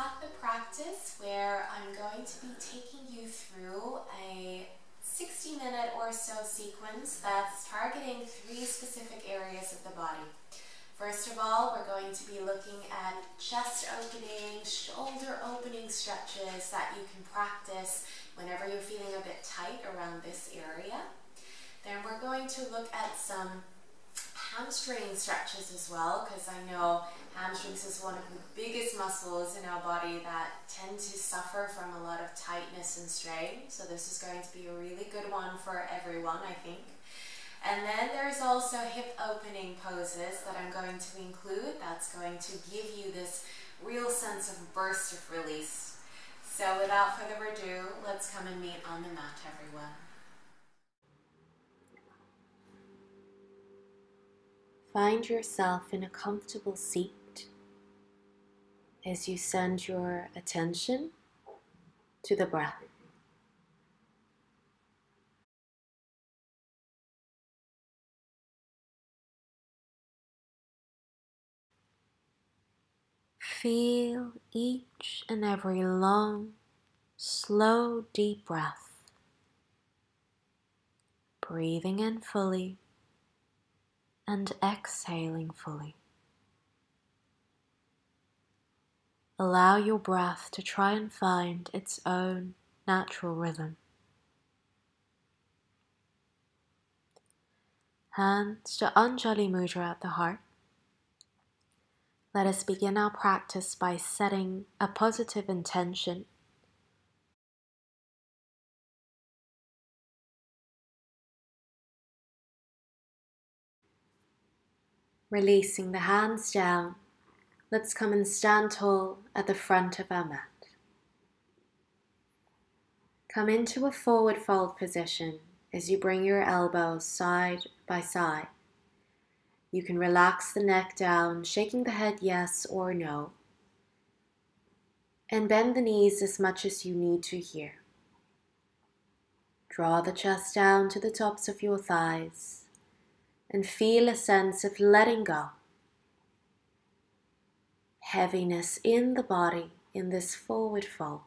back the practice where I'm going to be taking you through a 60-minute or so sequence that's targeting 3 specific areas of the body. First of all, we're going to be looking at chest opening, shoulder opening stretches that you can practice whenever you're feeling a bit tight around this area. Then we're going to look at some hamstring stretches as well, because I know hamstrings is one of the biggest muscles in our body that tend to suffer from a lot of tightness and strain. So this is going to be a really good one for everyone, I think. And then there's also hip opening poses that I'm going to include. That's going to give you this real sense of burst of release. So without further ado, let's come and meet on the mat, everyone. Find yourself in a comfortable seat as you send your attention to the breath. Feel each and every long, slow, deep breath. Breathing in fully and exhaling fully. Allow your breath to try and find its own natural rhythm. Hands to Anjali Mudra at the heart. Let us begin our practice by setting a positive intention. Releasing the hands down, let's come and stand tall at the front of our mat. Come into a forward fold position as you bring your elbows side by side. You can relax the neck down, shaking the head yes or no, and bend the knees as much as you need to here. Draw the chest down to the tops of your thighs and feel a sense of letting go. Heaviness in the body in this forward fold.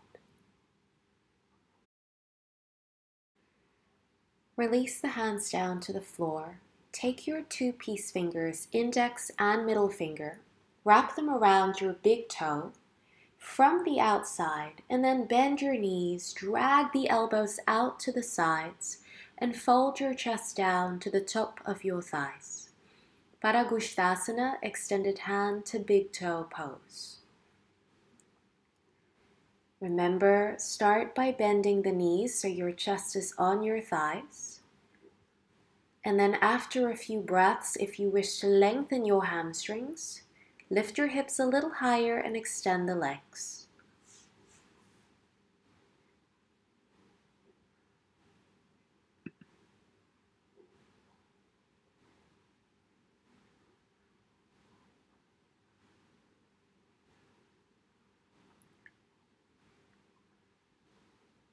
Release the hands down to the floor. Take your 2 peace fingers, index and middle finger, wrap them around your big toe from the outside, and then bend your knees, drag the elbows out to the sides, and fold your chest down to the top of your thighs. Paragusthasana, extended hand to big toe pose. Remember, start by bending the knees so your chest is on your thighs. And then after a few breaths, if you wish to lengthen your hamstrings, lift your hips a little higher and extend the legs.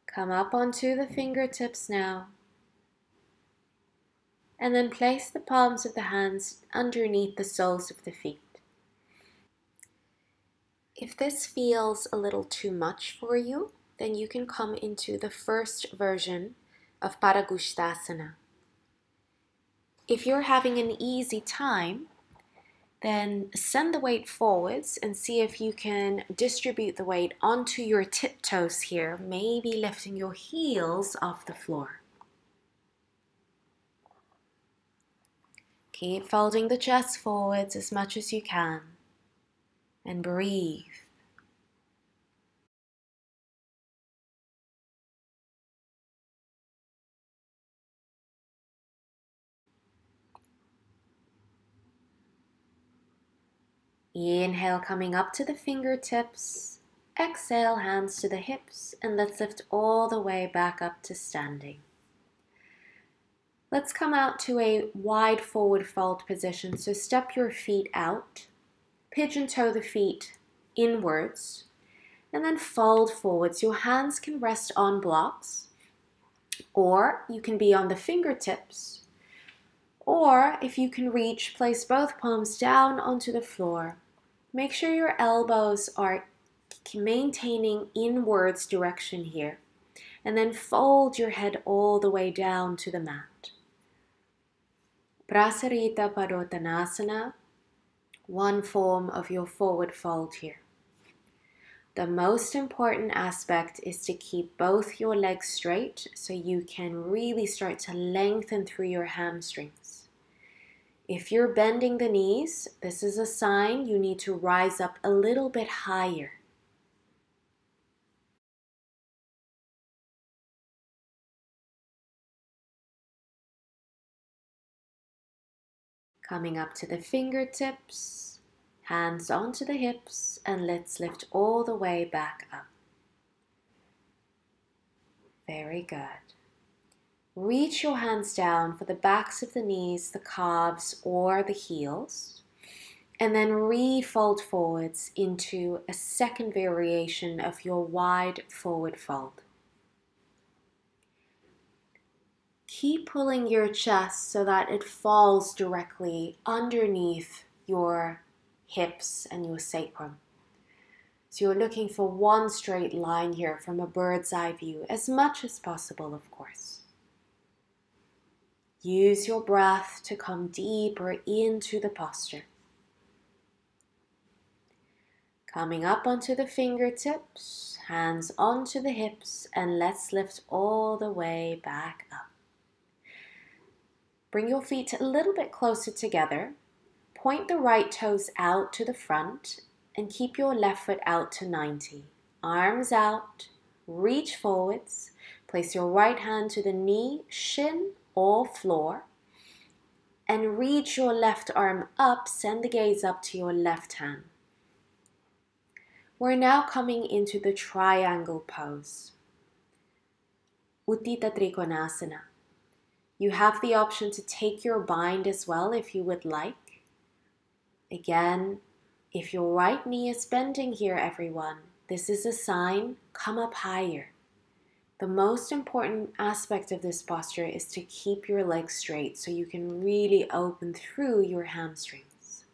Come up onto the fingertips now. And then place the palms of the hands underneath the soles of the feet. If this feels a little too much for you, then you can come into the first version of Paragusthasana. If you're having an easy time, then send the weight forwards and see if you can distribute the weight onto your tiptoes here, maybe lifting your heels off the floor. Keep folding the chest forwards as much as you can and breathe. Inhale, coming up to the fingertips. Exhale, hands to the hips, and let's lift all the way back up to standing. Let's come out to a wide forward fold position. So step your feet out, pigeon toe the feet inwards, and then fold forwards. Your hands can rest on blocks, or you can be on the fingertips, or if you can reach, place both palms down onto the floor. Make sure your elbows are maintaining inwards direction here. And then fold your head all the way down to the mat. Prasarita Padottanasana, one form of your forward fold here. The most important aspect is to keep both your legs straight so you can really start to lengthen through your hamstrings. If you're bending the knees, this is a sign you need to rise up a little bit higher. Coming up to the fingertips, hands onto the hips, and let's lift all the way back up. Very good. Reach your hands down for the backs of the knees, the calves, or the heels, and then refold forwards into a second variation of your wide forward fold. Keep pulling your chest so that it falls directly underneath your hips and your sacrum. So you're looking for one straight line here from a bird's eye view, as much as possible, of course. Use your breath to come deeper into the posture. Coming up onto the fingertips, hands onto the hips, and let's lift all the way back up. Bring your feet a little bit closer together. Point the right toes out to the front and keep your left foot out to 90. Arms out, reach forwards. Place your right hand to the knee, shin, or floor. And reach your left arm up, send the gaze up to your left hand. We're now coming into the triangle pose. Utthita Trikonasana. You have the option to take your bind as well if you would like. Again, if your right knee is bending here, everyone, this is a sign, come up higher. The most important aspect of this posture is to keep your legs straight so you can really open through your hamstrings.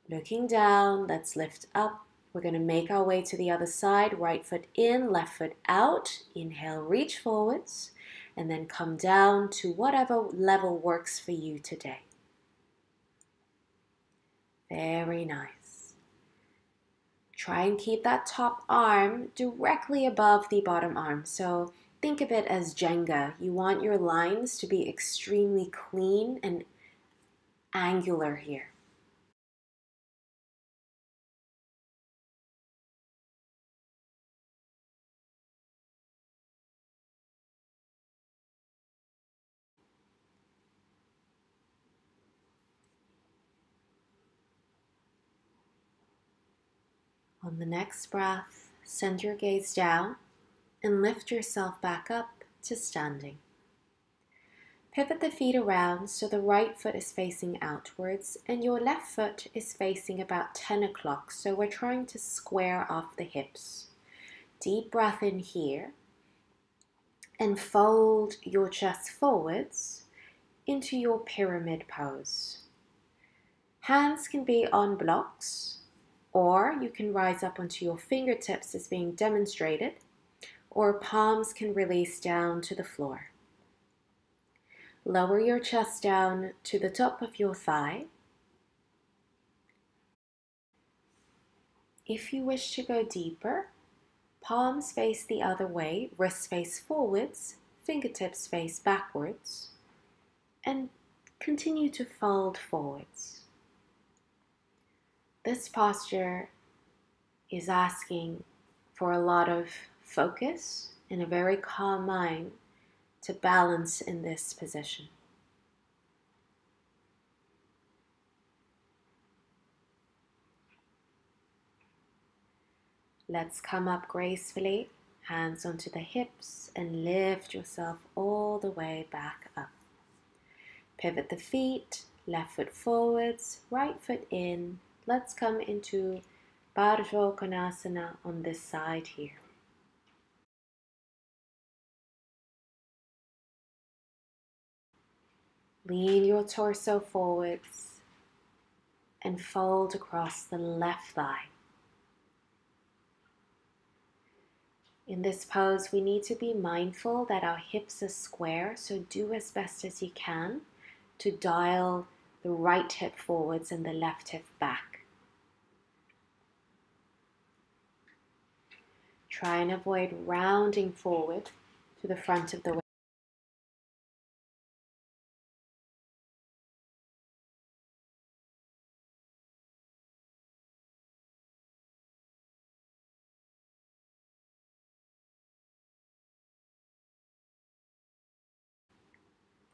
Looking down, let's lift up. We're going to make our way to the other side. Right foot in, left foot out. Inhale, reach forwards. And then come down to whatever level works for you today. Very nice. Try and keep that top arm directly above the bottom arm. So think of it as Jenga. You want your lines to be extremely clean and angular here. On the next breath, send your gaze down and lift yourself back up to standing. Pivot the feet around so the right foot is facing outwards and your left foot is facing about 10 o'clock. So we're trying to square off the hips. Deep breath in here and fold your chest forwards into your pyramid pose. Hands can be on blocks, or you can rise up onto your fingertips as being demonstrated, or palms can release down to the floor. Lower your chest down to the top of your thigh. If you wish to go deeper, palms face the other way, wrists face forwards, fingertips face backwards, and continue to fold forwards. This posture is asking for a lot of focus and a very calm mind to balance in this position. Let's come up gracefully, hands onto the hips, and lift yourself all the way back up. Pivot the feet, left foot forwards, right foot in. Let's come into Baddha Konasana on this side here. Lean your torso forwards and fold across the left thigh. In this pose, we need to be mindful that our hips are square, so do as best as you can to dial the right hip forwards and the left hip back. Try and avoid rounding forward to the front of the waist.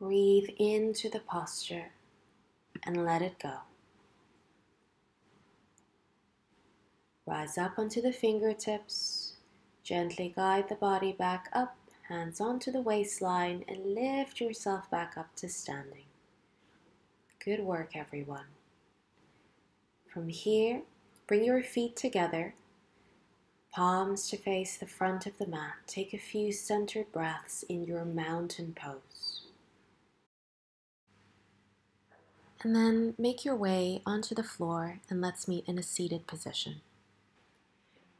Breathe into the posture and let it go. Rise up onto the fingertips. Gently guide the body back up, hands onto the waistline, and lift yourself back up to standing. Good work, everyone. From here, bring your feet together, palms to face the front of the mat. Take a few centered breaths in your mountain pose. And then make your way onto the floor and let's meet in a seated position.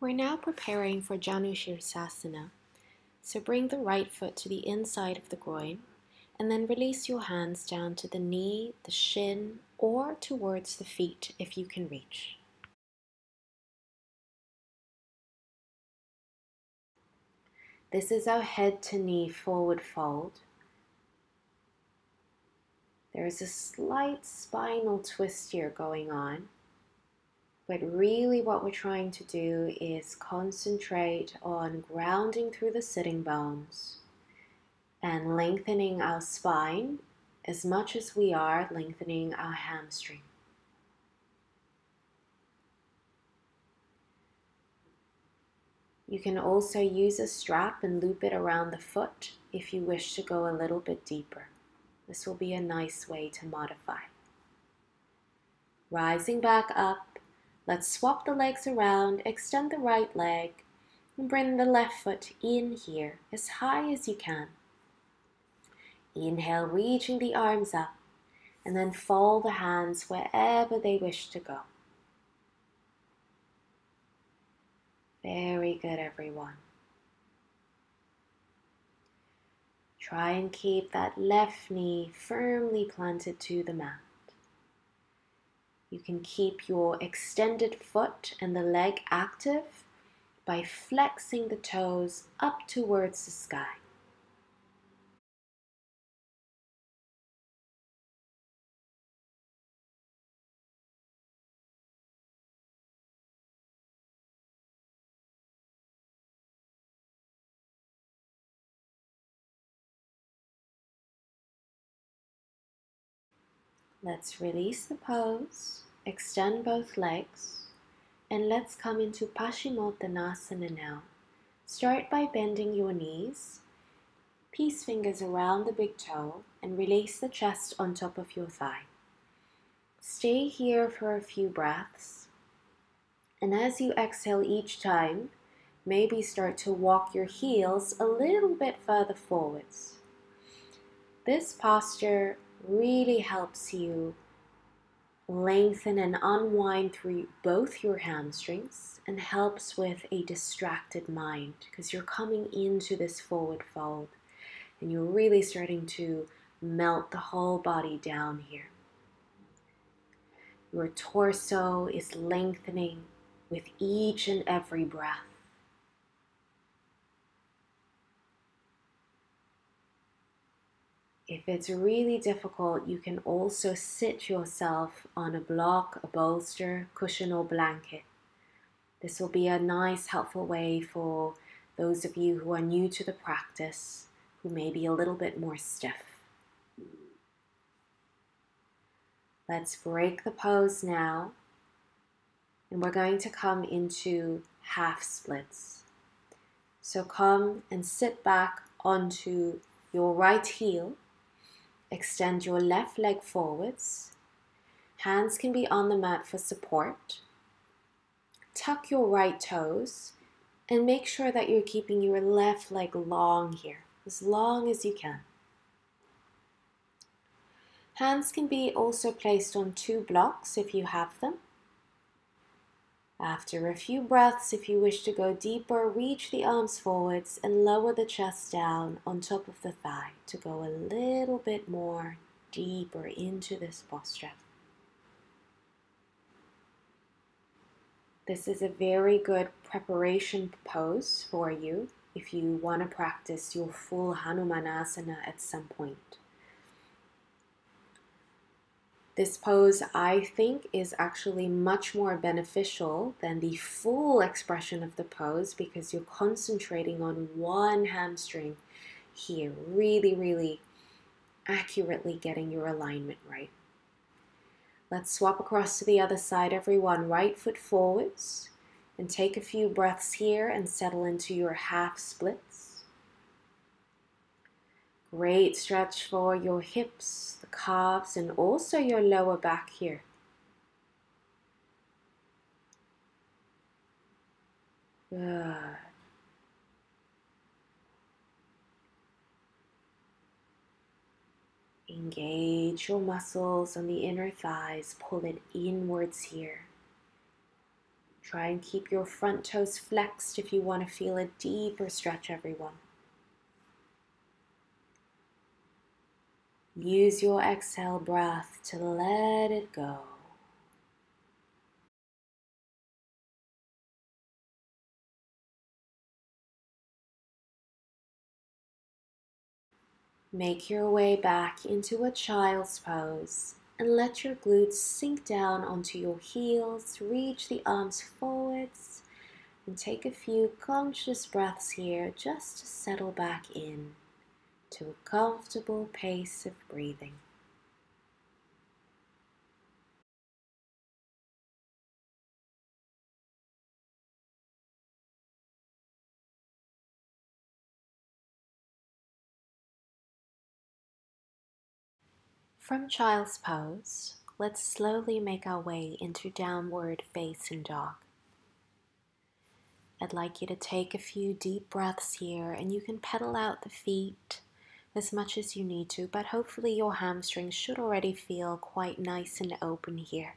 We're now preparing for Janu Sirsasana. So bring the right foot to the inside of the groin and then release your hands down to the knee, the shin, or towards the feet if you can reach. This is our head to knee forward fold. There is a slight spinal twist here going on, but really what we're trying to do is concentrate on grounding through the sitting bones and lengthening our spine as much as we are lengthening our hamstring. You can also use a strap and loop it around the foot if you wish to go a little bit deeper. This will be a nice way to modify. Rising back up, let's swap the legs around, extend the right leg, and bring the left foot in here as high as you can. Inhale, reaching the arms up, and then fold the hands wherever they wish to go. Very good, everyone. Try and keep that left knee firmly planted to the mat. You can keep your extended foot and the leg active by flexing the toes up towards the sky. Let's release the pose, extend both legs, and let's come into Paschimottanasana now. Start by bending your knees, peace fingers around the big toe, and release the chest on top of your thigh. Stay here for a few breaths, and as you exhale each time, maybe start to walk your heels a little bit further forwards. This posture really helps you lengthen and unwind through both your hamstrings and helps with a distracted mind because you're coming into this forward fold and you're really starting to melt the whole body down here. Your torso is lengthening with each and every breath. If it's really difficult, you can also sit yourself on a block, a bolster, cushion, or blanket. This will be a nice, helpful way for those of you who are new to the practice, who may be a little bit more stiff. Let's break the pose now, and we're going to come into half splits. So come and sit back onto your right heel. Extend your left leg forwards. Hands can be on the mat for support. Tuck your right toes and make sure that you're keeping your left leg long here, as long as you can. Hands can be also placed on two blocks if you have them. After a few breaths, if you wish to go deeper, reach the arms forwards and lower the chest down on top of the thigh to go a little bit more deeper into this posture. This is a very good preparation pose for you if you want to practice your full Hanumanasana at some point. This pose, I think, is actually much more beneficial than the full expression of the pose because you're concentrating on one hamstring here, really accurately getting your alignment right. Let's swap across to the other side, everyone. Right foot forwards and take a few breaths here and settle into your half splits. Great stretch for your hips, the calves, and also your lower back here. Good. Engage your muscles on the inner thighs, pull it inwards here. Try and keep your front toes flexed if you want to feel a deeper stretch, everyone. Use your exhale breath to let it go. Make your way back into a child's pose and let your glutes sink down onto your heels. Reach the arms forwards and take a few conscious breaths here just to settle back in to a comfortable pace of breathing. From child's pose, let's slowly make our way into downward facing dog. I'd like you to take a few deep breaths here, and you can pedal out the feet as much as you need to, but hopefully your hamstrings should already feel quite nice and open here.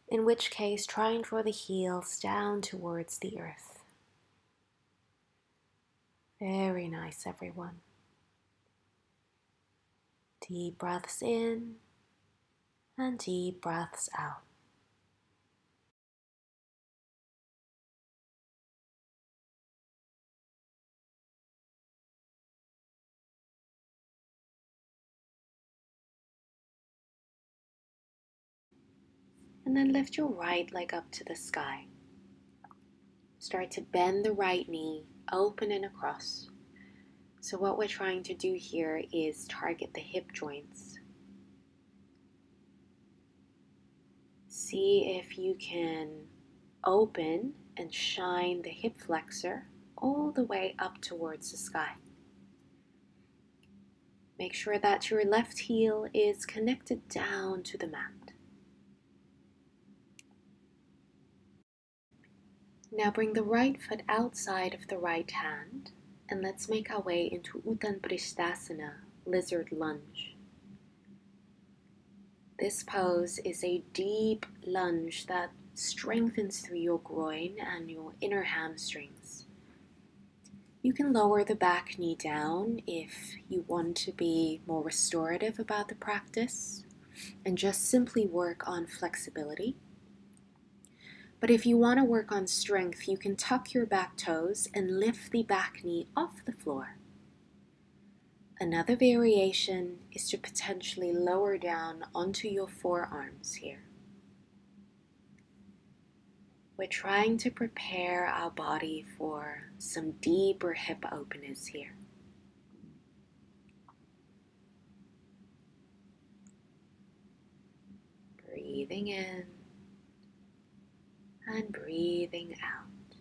In which case, try and draw the heels down towards the earth. Very nice, everyone. Deep breaths in and deep breaths out. And then lift your right leg up to the sky. Start to bend the right knee, open and across. So what we're trying to do here is target the hip joints. See if you can open and shine the hip flexor all the way up towards the sky. Make sure that your left heel is connected down to the mat. Now bring the right foot outside of the right hand and let's make our way into Uttan Prishtasana, lizard lunge. This pose is a deep lunge that strengthens through your groin and your inner hamstrings. You can lower the back knee down if you want to be more restorative about the practice and just simply work on flexibility. But if you want to work on strength, you can tuck your back toes and lift the back knee off the floor. Another variation is to potentially lower down onto your forearms here. We're trying to prepare our body for some deeper hip openness here. Breathing in and breathing out.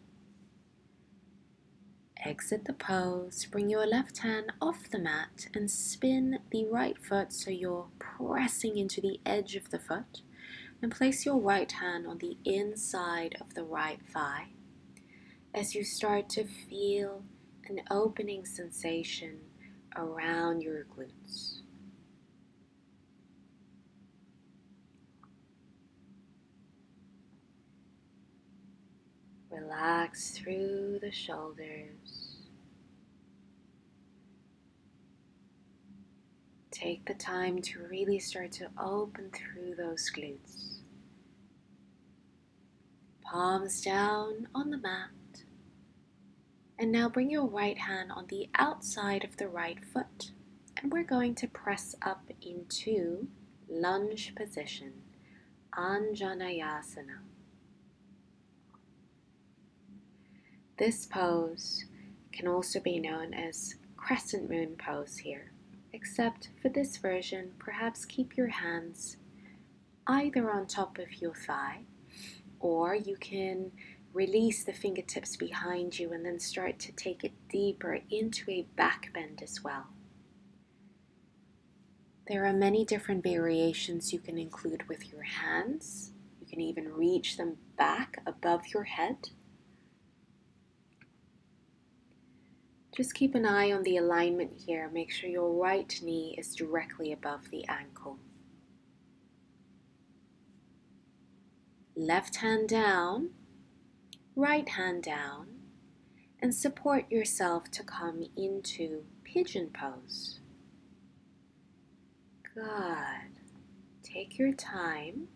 Exit the pose, bring your left hand off the mat and spin the right foot so you're pressing into the edge of the foot, and place your right hand on the inside of the right thigh as you start to feel an opening sensation around your glutes. Relax through the shoulders. Take the time to really start to open through those glutes. Palms down on the mat. And now bring your right hand on the outside of the right foot. And we're going to press up into lunge position, Anjaneyasana. This pose can also be known as crescent moon pose here, except for this version, perhaps keep your hands either on top of your thigh, or you can release the fingertips behind you and then start to take it deeper into a back bend as well. There are many different variations you can include with your hands. You can even reach them back above your head. Just keep an eye on the alignment here. Make sure your right knee is directly above the ankle. Left hand down, right hand down, and support yourself to come into pigeon pose. Good. Take your time.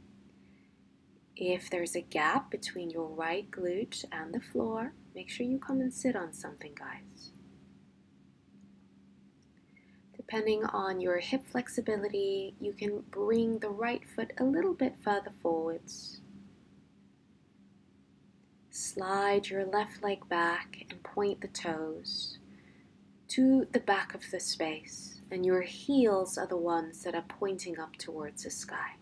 If there's a gap between your right glute and the floor, make sure you come and sit on something, guys. Depending on your hip flexibility, you can bring the right foot a little bit further forwards. Slide your left leg back and point the toes to the back of the space, and your heels are the ones that are pointing up towards the sky.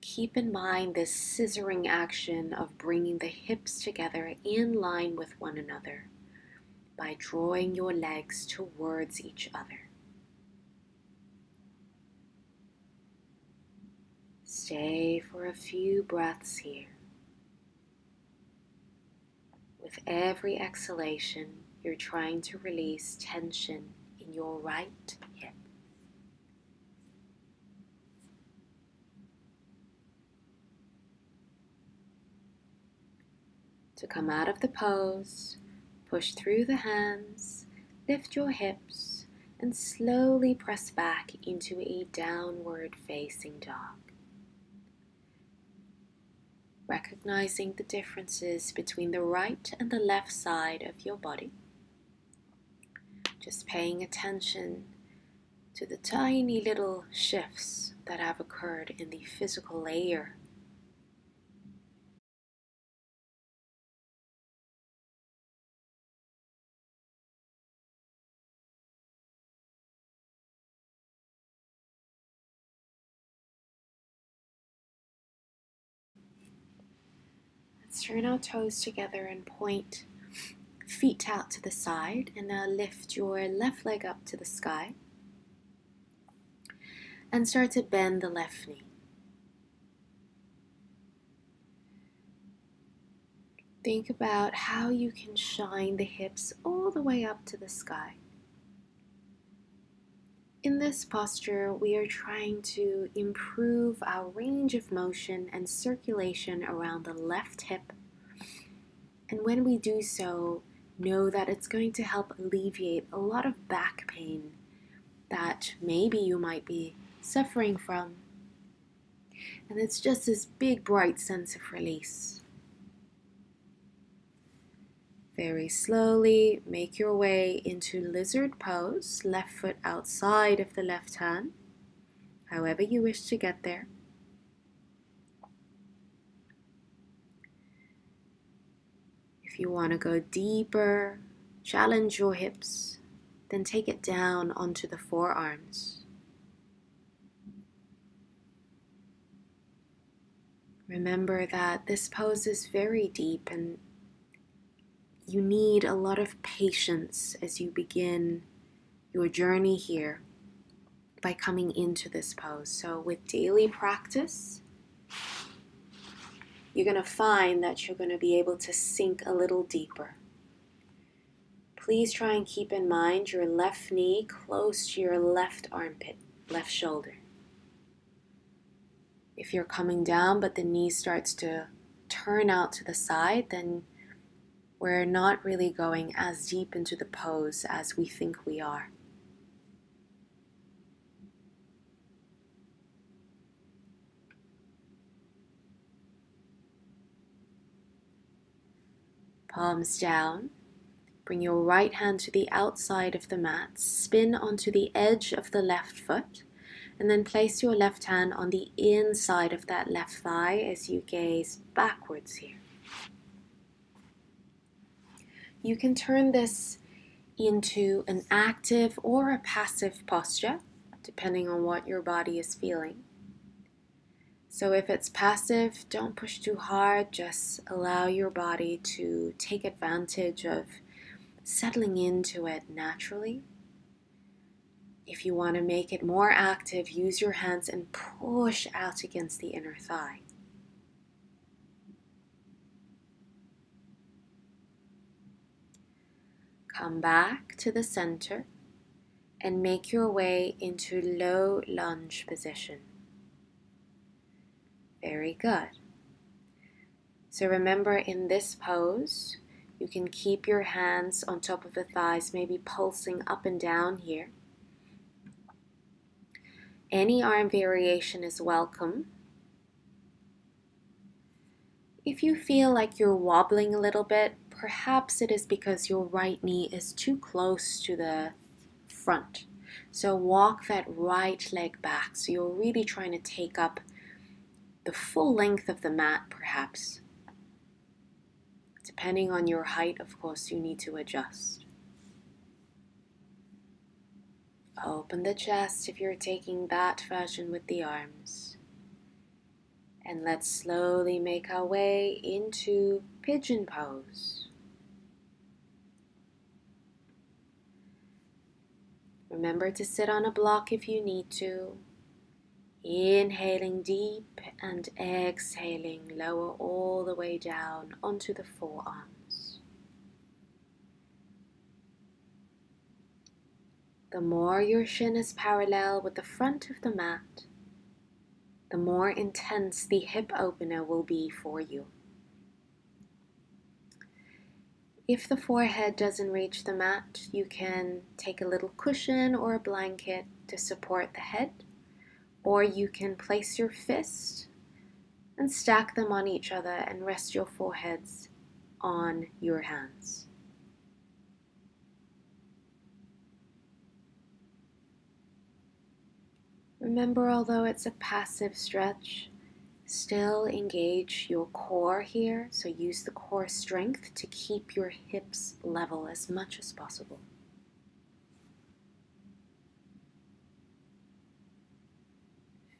Keep in mind this scissoring action of bringing the hips together in line with one another by drawing your legs towards each other. Stay for a few breaths here. With every exhalation, you're trying to release tension in your right hip. To come out of the pose, push through the hands, lift your hips, and slowly press back into a downward facing dog. Recognizing the differences between the right and the left side of your body. Just paying attention to the tiny little shifts that have occurred in the physical layer. Let's turn our toes together and point feet out to the side, and now lift your left leg up to the sky and start to bend the left knee. Think about how you can shine the hips all the way up to the sky. In this posture, we are trying to improve our range of motion and circulation around the left hip. And when we do so, know that it's going to help alleviate a lot of back pain that maybe you might be suffering from. And it's just this big, bright sense of release. Very slowly, make your way into lizard pose, left foot outside of the left hand, however you wish to get there. If you want to go deeper, challenge your hips, then take it down onto the forearms. Remember that this pose is very deep and you need a lot of patience as you begin your journey here by coming into this pose. So with daily practice, you're going to find that you're going to be able to sink a little deeper. Please try and keep in mind your left knee close to your left armpit, left shoulder. If you're coming down but the knee starts to turn out to the side, then we're not really going as deep into the pose as we think we are. Palms down. Bring your right hand to the outside of the mat. Spin onto the edge of the left foot. And then place your left hand on the inside of that left thigh as you gaze backwards here. You can turn this into an active or a passive posture, depending on what your body is feeling. So if it's passive, don't push too hard. Just allow your body to take advantage of settling into it naturally. If you want to make it more active, use your hands and push out against the inner thigh. Come back to the center and make your way into low lunge position. Very good. So remember, in this pose, you can keep your hands on top of the thighs, maybe pulsing up and down here. Any arm variation is welcome. If you feel like you're wobbling a little bit, perhaps it is because your right knee is too close to the front. So walk that right leg back. So you're really trying to take up the full length of the mat, perhaps. Depending on your height, of course, you need to adjust. Open the chest if you're taking that version with the arms. And let's slowly make our way into pigeon pose. Remember to sit on a block if you need to. Inhaling deep and exhaling, lower all the way down onto the forearms. The more your shin is parallel with the front of the mat, the more intense the hip opener will be for you. If the forehead doesn't reach the mat, you can take a little cushion or a blanket to support the head, or you can place your fist and stack them on each other and rest your foreheads on your hands. Remember, although it's a passive stretch, still engage your core here, so use the core strength to keep your hips level as much as possible.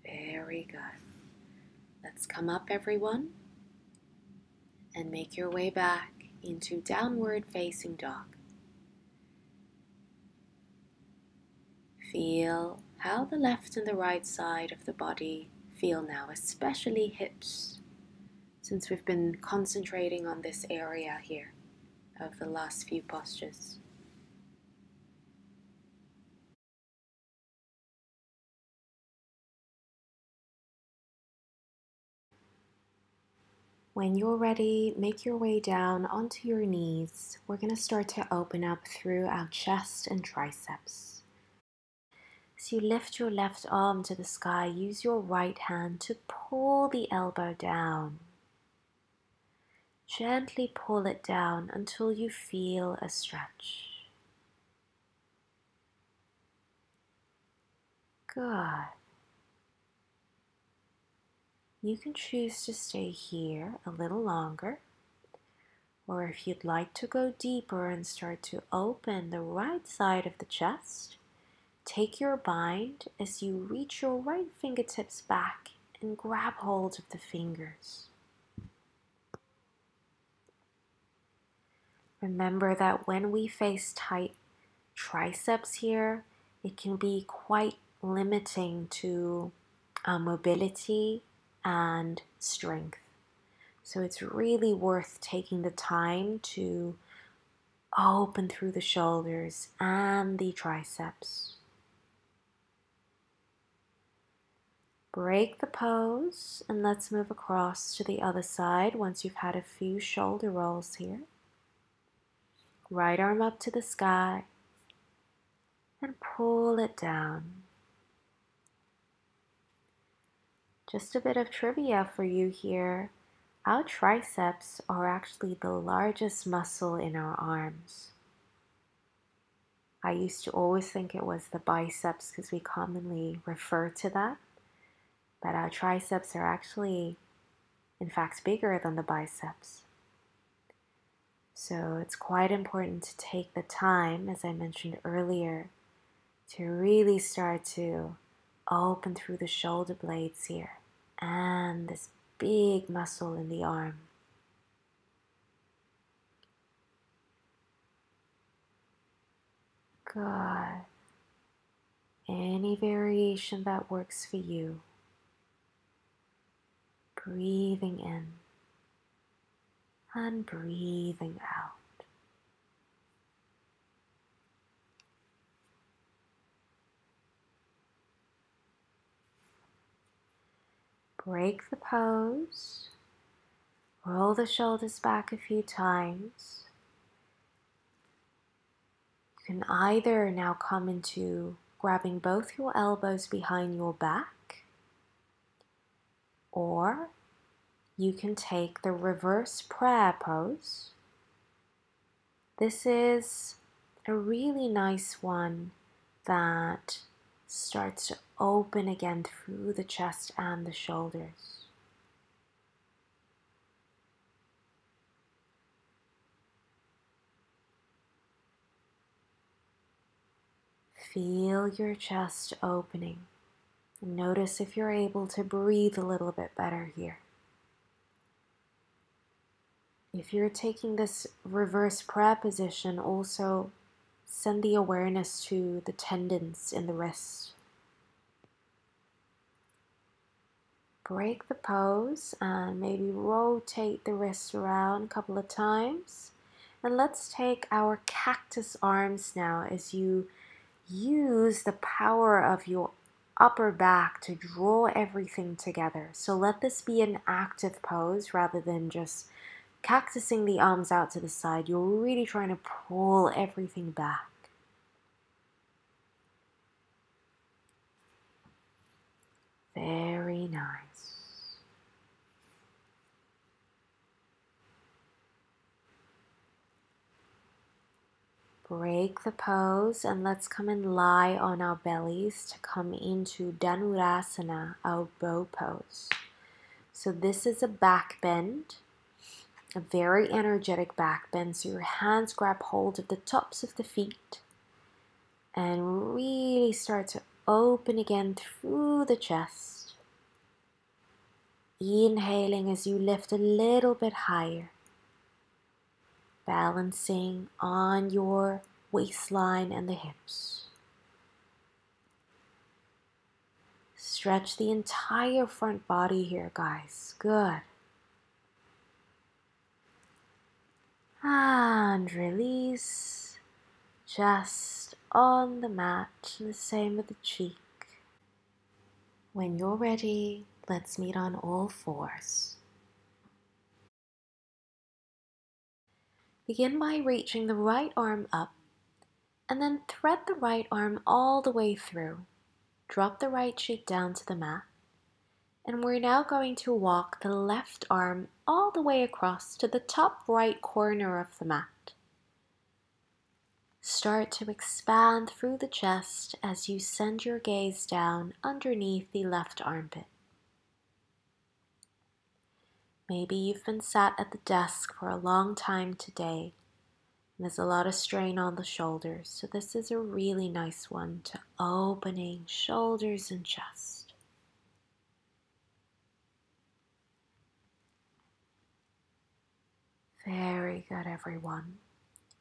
Very good. Let's come up, everyone, and make your way back into downward facing dog. Feel how the left and the right side of the body feel now, especially hips, since we've been concentrating on this area here of the last few postures. When you're ready, make your way down onto your knees. We're going to start to open up through our chest and triceps. As you lift your left arm to the sky, use your right hand to pull the elbow down. Gently pull it down until you feel a stretch. Good. You can choose to stay here a little longer, or if you'd like to go deeper and start to open the right side of the chest, take your bind as you reach your right fingertips back and grab hold of the fingers. Remember that when we face tight triceps here, it can be quite limiting to mobility and strength. So it's really worth taking the time to open through the shoulders and the triceps. Break the pose and let's move across to the other side once you've had a few shoulder rolls here. Right arm up to the sky and pull it down. Just a bit of trivia for you here. Our triceps are actually the largest muscle in our arms. I used to always think it was the biceps because we commonly refer to that, but our triceps are actually, in fact, bigger than the biceps. So it's quite important to take the time, as I mentioned earlier, to really start to open through the shoulder blades here and this big muscle in the arm. Good. Any variation that works for you. Breathing in and breathing out. Break the pose. Roll the shoulders back a few times. You can either now come into grabbing both your elbows behind your back, or you can take the reverse prayer pose. This is a really nice one that starts to open again through the chest and the shoulders. Feel your chest opening. Notice if you're able to breathe a little bit better here. If you're taking this reverse prayer position, also send the awareness to the tendons in the wrist. Break the pose and maybe rotate the wrist around a couple of times. And let's take our cactus arms now as you use the power of your upper back to draw everything together. So let this be an active pose rather than just cactusing the arms out to the side. You're really trying to pull everything back. Very nice. Break the pose and let's come and lie on our bellies to come into Dhanurasana, our bow pose. So this is a back bend, a very energetic back bend. So your hands grab hold of the tops of the feet and really start to open again through the chest. Inhaling as you lift a little bit higher. Balancing on your waistline and the hips. Stretch the entire front body here, guys. Good. And release. Just on the mat. The same with the cheek. When you're ready, let's meet on all fours. Begin by reaching the right arm up and then thread the right arm all the way through. Drop the right cheek down to the mat. And we're now going to walk the left arm all the way across to the top right corner of the mat. Start to expand through the chest as you send your gaze down underneath the left armpit. Maybe you've been sat at the desk for a long time today. There's a lot of strain on the shoulders, so this is a really nice one to opening shoulders and chest. Very good, everyone.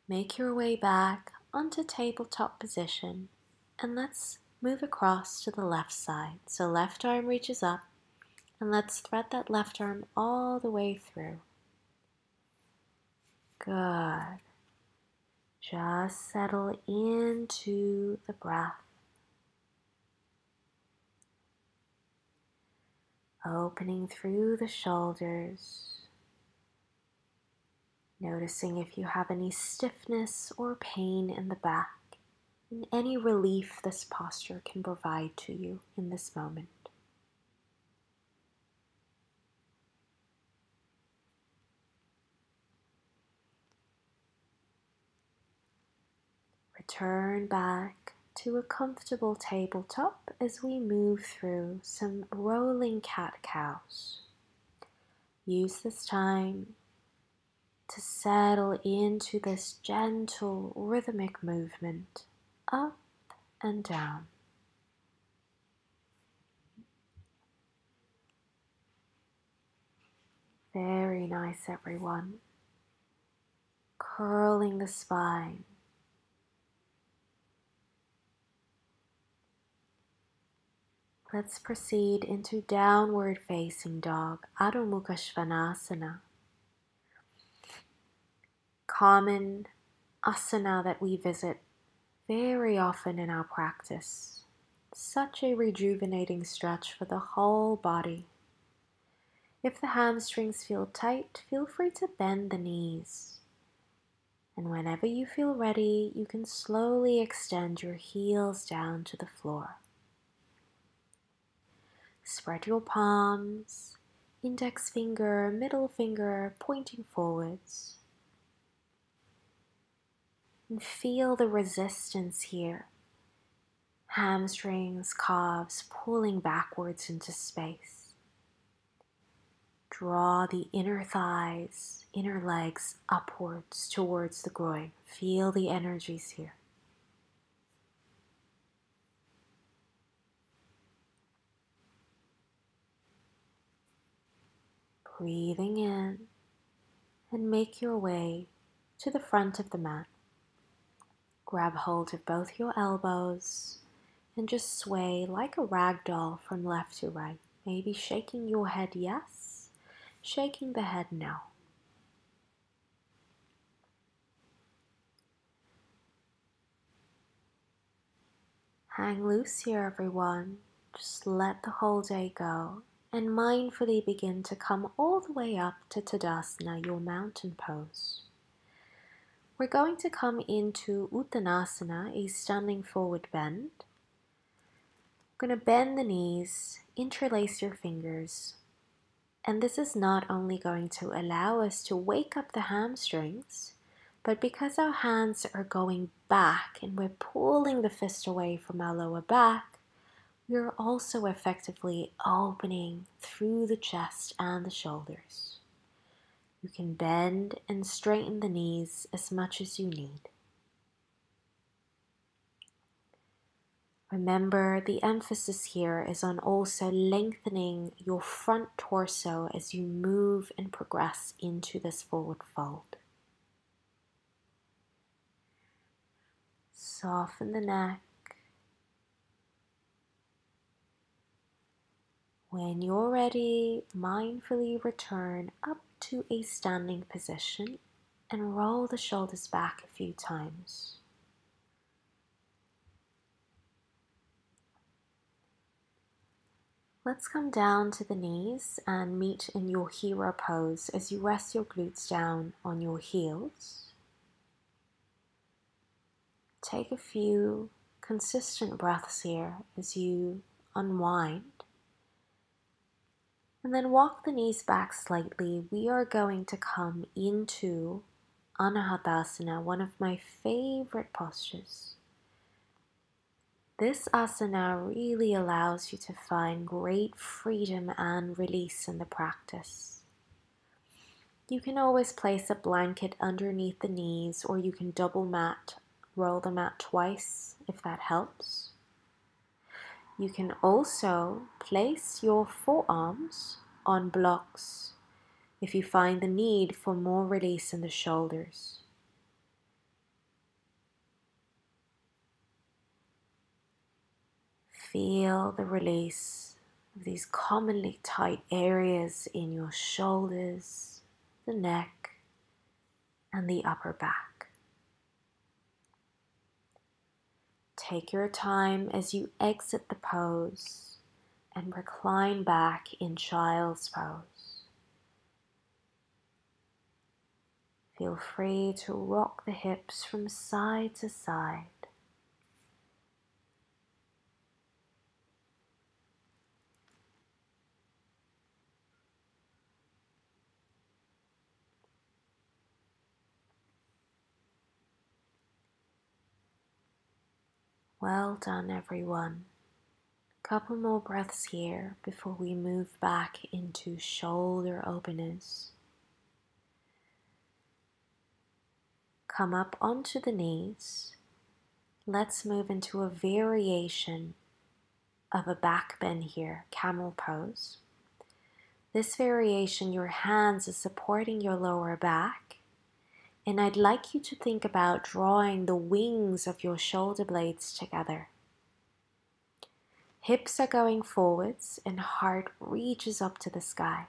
Make your way back onto tabletop position and let's move across to the left side. So left arm reaches up and let's thread that left arm all the way through. Good. Just settle into the breath. opening through the shoulders, noticing if you have any stiffness or pain in the back, and any relief this posture can provide to you in this moment. Return back to a comfortable tabletop as we move through some rolling cat-cows. Use this time to settle into this gentle rhythmic movement up and down. Very nice, everyone. Curling the spine. Let's proceed into downward facing dog, Adho Mukha Svanasana. Common asana that we visit very often in our practice. Such a rejuvenating stretch for the whole body. If the hamstrings feel tight, feel free to bend the knees. And whenever you feel ready, you can slowly extend your heels down to the floor. Spread your palms, index finger, middle finger pointing forwards. And feel the resistance here. Hamstrings, calves pulling backwards into space. Draw the inner thighs, inner legs upwards towards the groin. Feel the energies here. Breathing in and make your way to the front of the mat. Grab hold of both your elbows and just sway like a rag doll from left to right. Maybe shaking your head yes, shaking the head no. Hang loose here, everyone. Just let the whole day go and mindfully begin to come all the way up to Tadasana, your mountain pose. We're going to come into Uttanasana, a standing forward bend. We're going to bend the knees, interlace your fingers, and this is not only going to allow us to wake up the hamstrings, but because our hands are going back and we're pulling the fist away from our lower back, we're also effectively opening through the chest and the shoulders. You can bend and straighten the knees as much as you need. Remember, the emphasis here is on also lengthening your front torso as you move and progress into this forward fold. Soften the neck. When you're ready, mindfully return up to a standing position and roll the shoulders back a few times. Let's come down to the knees and meet in your hero pose as you rest your glutes down on your heels. Take a few consistent breaths here as you unwind. And then walk the knees back slightly. We are going to come into Anahatasana, one of my favorite postures. This asana really allows you to find great freedom and release in the practice. You can always place a blanket underneath the knees, or you can double mat, roll the mat twice if that helps. You can also place your forearms on blocks if you find the need for more release in the shoulders. Feel the release of these commonly tight areas in your shoulders, the neck, and the upper back. Take your time as you exit the pose. and recline back in child's pose. Feel free to rock the hips from side to side. Well done, everyone. Couple more breaths here before we move back into shoulder openness. Come up onto the knees. Let's move into a variation of a back bend here, camel pose. This variation, your hands are supporting your lower back, and I'd like you to think about drawing the wings of your shoulder blades together. Hips are going forwards and heart reaches up to the sky.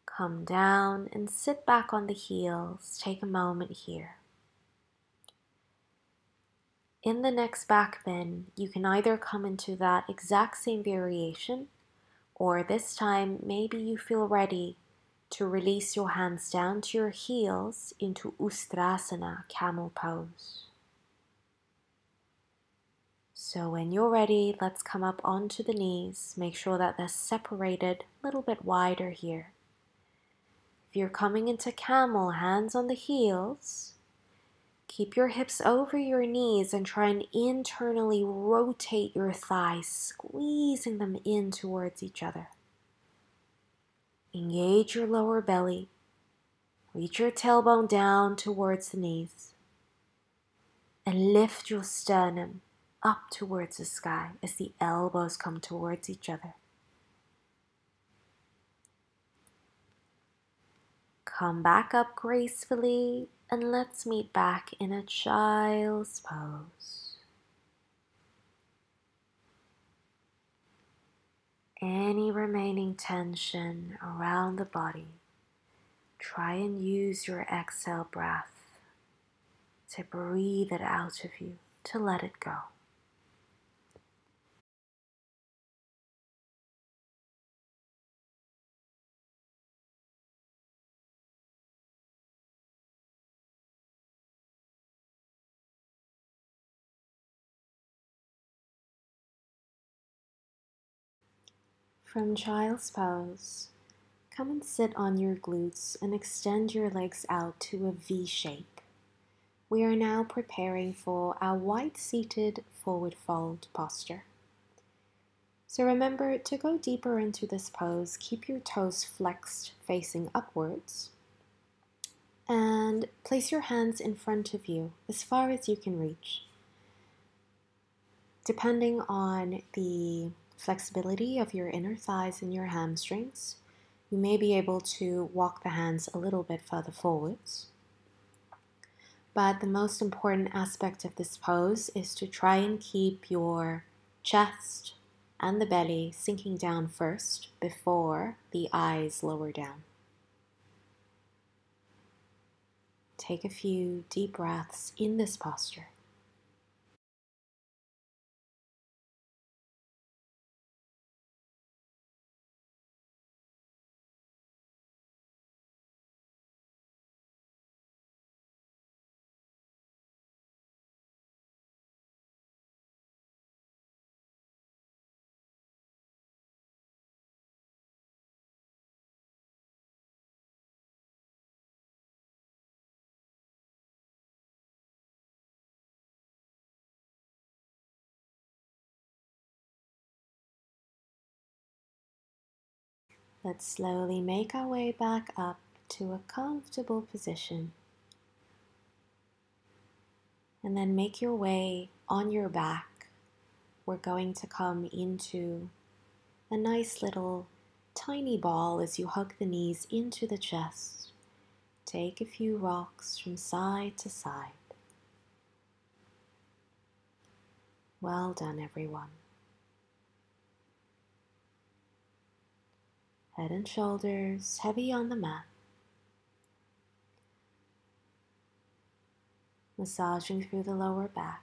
Come down and sit back on the heels. Take a moment here. In the next back bend, you can either come into that exact same variation, or this time maybe you feel ready to release your hands down to your heels into Ustrasana, camel pose. So when you're ready, let's come up onto the knees. Make sure that they're separated a little bit wider here. If you're coming into camel, hands on the heels, keep your hips over your knees and try and internally rotate your thighs, squeezing them in towards each other. Engage your lower belly. Reach your tailbone down towards the knees. And lift your sternum up towards the sky as the elbows come towards each other. Come back up gracefully and let's meet back in a child's pose. Any remaining tension around the body, try and use your exhale breath to breathe it out of you, to let it go. From child's pose, come and sit on your glutes and extend your legs out to a V shape. We are now preparing for our wide-seated forward fold posture. So remember to go deeper into this pose, keep your toes flexed facing upwards, and place your hands in front of you as far as you can reach. Depending on the flexibility of your inner thighs and your hamstrings, you may be able to walk the hands a little bit further forwards. But the most important aspect of this pose is to try and keep your chest and the belly sinking down first before the eyes lower down. Take a few deep breaths in this posture. Let's slowly make our way back up to a comfortable position. And then make your way on your back. We're going to come into a nice little tiny ball as you hug the knees into the chest. Take a few rocks from side to side. Well done, everyone. Head and shoulders heavy on the mat. Massaging through the lower back.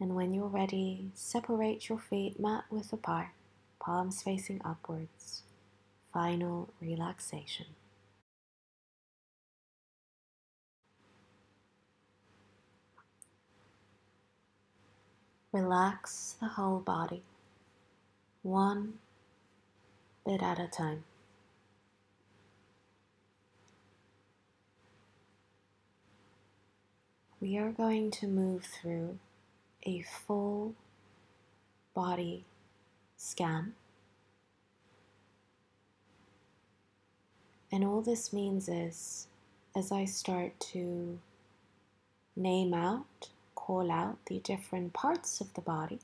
And when you're ready, separate your feet mat width apart, palms facing upwards. Final relaxation. Relax the whole body, one bit at a time. We are going to move through a full body scan. And all this means is, as I start to name out, call out the different parts of the body,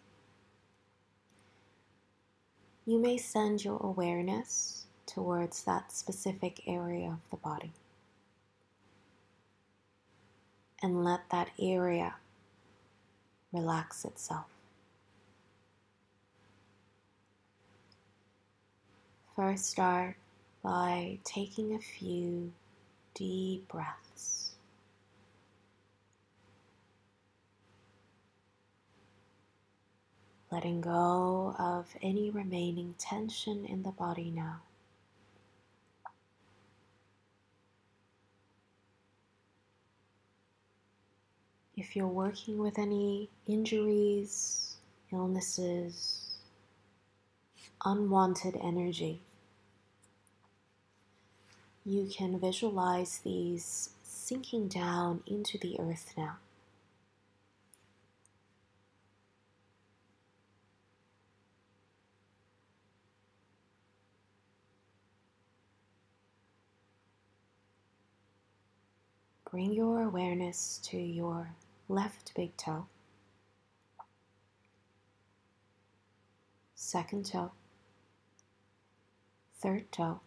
you may send your awareness towards that specific area of the body. And let that area relax itself. First, start by taking a few deep breaths. Letting go of any remaining tension in the body now. If you're working with any injuries, illnesses, unwanted energy, you can visualize these sinking down into the earth now. Bring your awareness to your left big toe, second toe, third toe,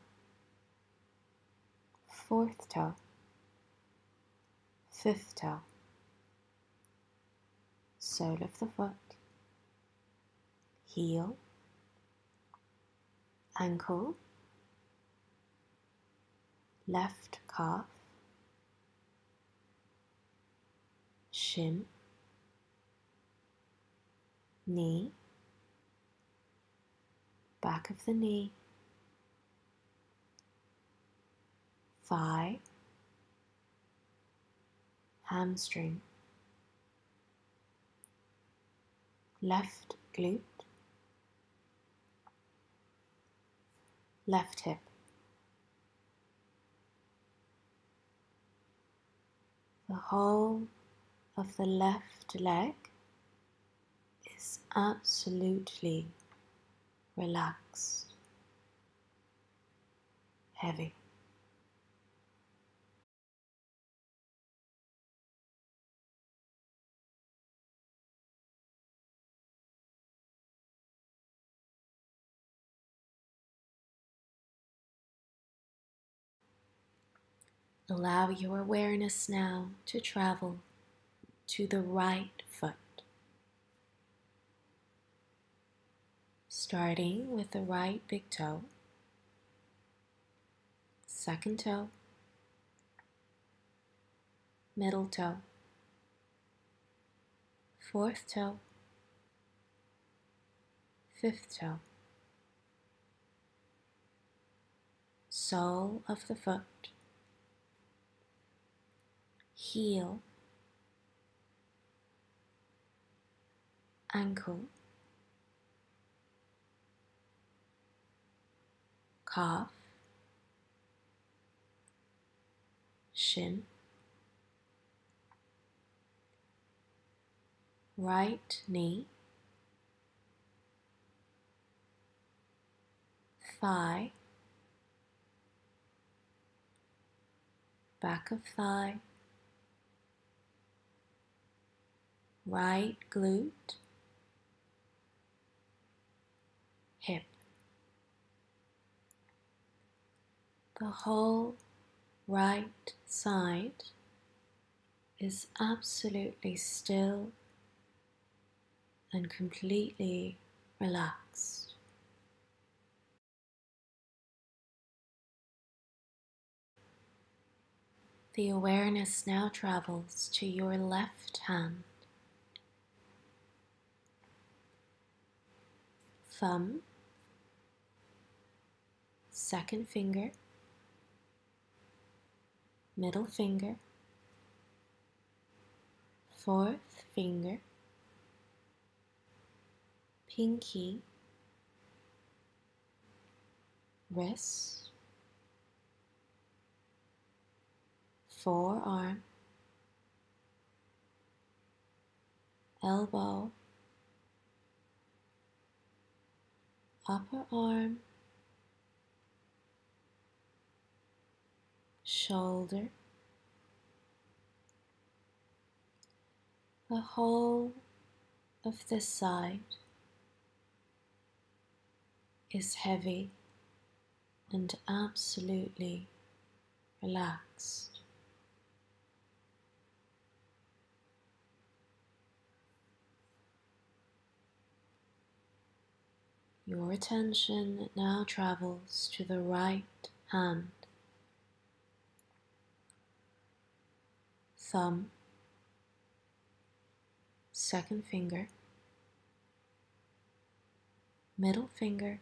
fourth toe, fifth toe, sole of the foot, heel, ankle, left calf, shin, knee, back of the knee, thigh, hamstring, left glute, left hip. The whole of the left leg is absolutely relaxed, heavy. Allow your awareness now to travel to the right foot, starting with the right big toe, second toe, middle toe, fourth toe, fifth toe, sole of the foot, heel, ankle, calf, shin, right knee, thigh, back of thigh, right glute, hip. The whole right side is absolutely still and completely relaxed. The awareness now travels to your left hand, thumb, second finger, middle finger, fourth finger, pinky, wrist, forearm, elbow, upper arm, shoulder, the whole of this side is heavy and absolutely relaxed. Your attention now travels to the right hand, thumb, second finger, middle finger,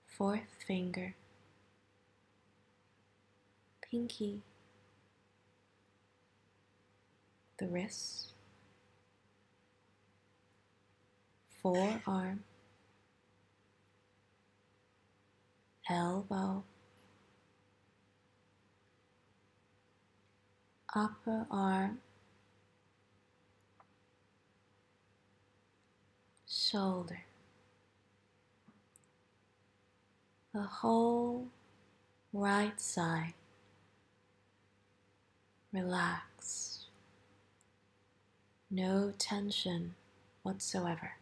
fourth finger, pinky, the wrist, forearm, elbow, upper arm, shoulder, the whole right side relaxed, no tension whatsoever.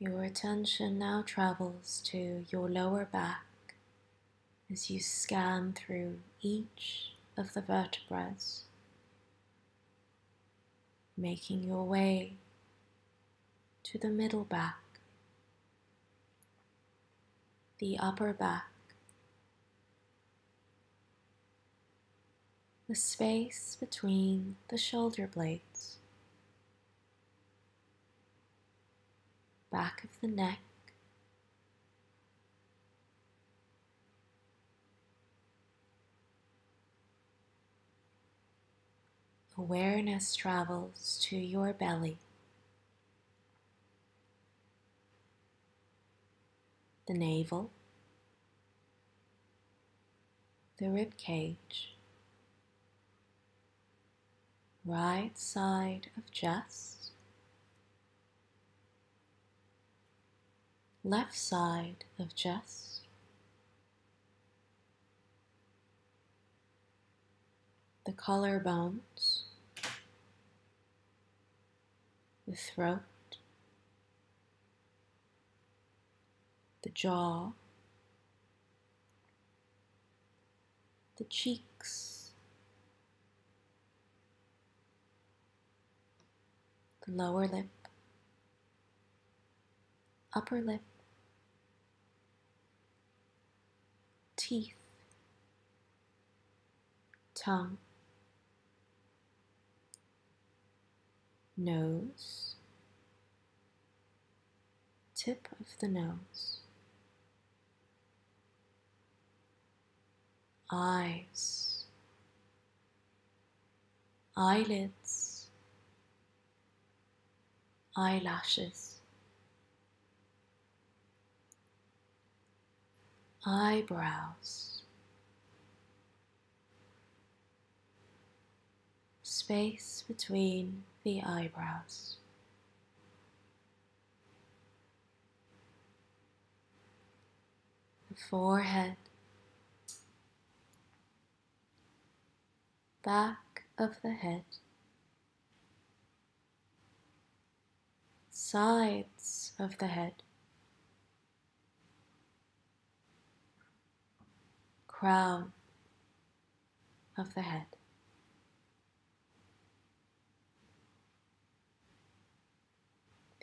Your attention now travels to your lower back as you scan through each of the vertebrae, making your way to the middle back, the upper back, the space between the shoulder blades, back of the neck, awareness travels to your belly, the navel, the rib cage, right side of chest, left side of chest, the collarbones, the throat, the jaw, the cheeks, the lower lip, upper lip, teeth, tongue, nose, tip of the nose, eyes, eyelids, eyelashes, eyebrows, space between the eyebrows, the forehead, back of the head, sides of the head, crown of the head.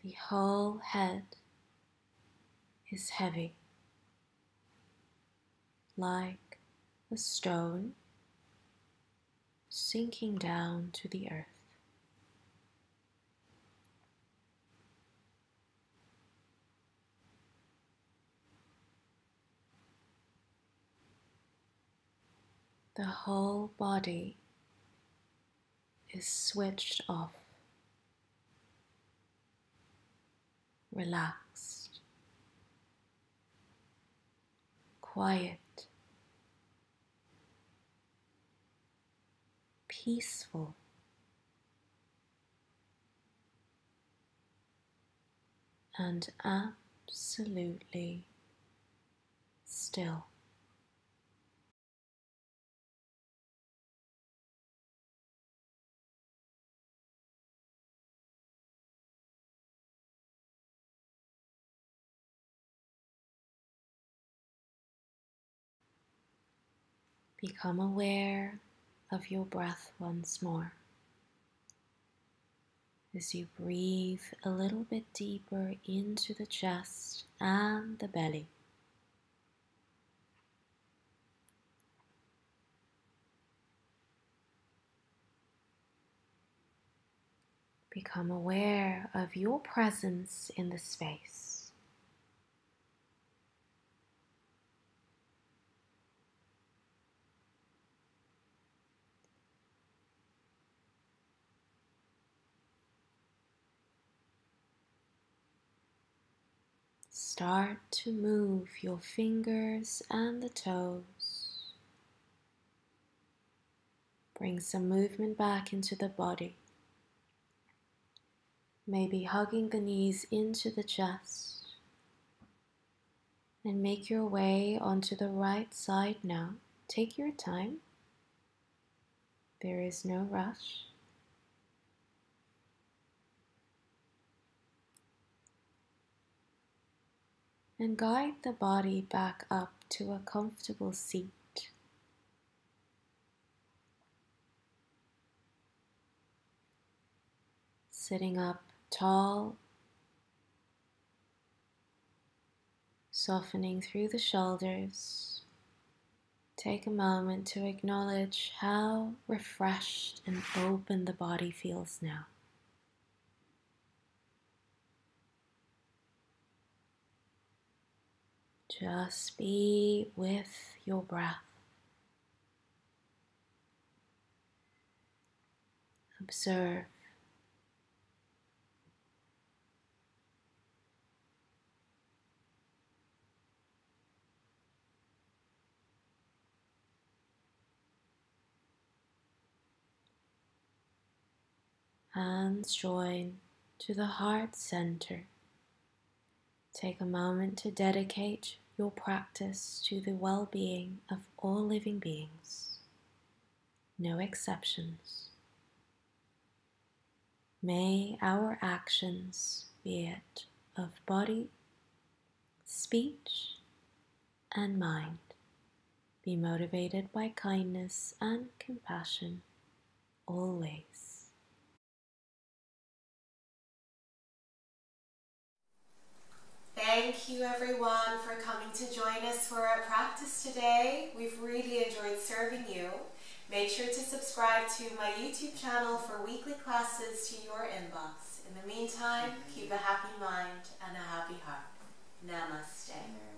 The whole head is heavy, like a stone sinking down to the earth. The whole body is switched off, relaxed, quiet, peaceful, and absolutely still. Become aware of your breath once more as you breathe a little bit deeper into the chest and the belly. Become aware of your presence in the space. Start to move your fingers and the toes. Bring some movement back into the body. Maybe hugging the knees into the chest. And make your way onto the right side now. Take your time. There is no rush. And guide the body back up to a comfortable seat. Sitting up tall, softening through the shoulders. Take a moment to acknowledge how refreshed and open the body feels now. Just be with your breath. Observe. Hands join to the heart center. Take a moment to dedicate your practice to the well-being of all living beings. No exceptions. May our actions, be it of body, speech, and mind, be motivated by kindness and compassion always. Thank you everyone for coming to join us for our practice today. We've really enjoyed serving you. Make sure to subscribe to my YouTube channel for weekly classes to your inbox. In the meantime, keep a happy mind and a happy heart. Namaste.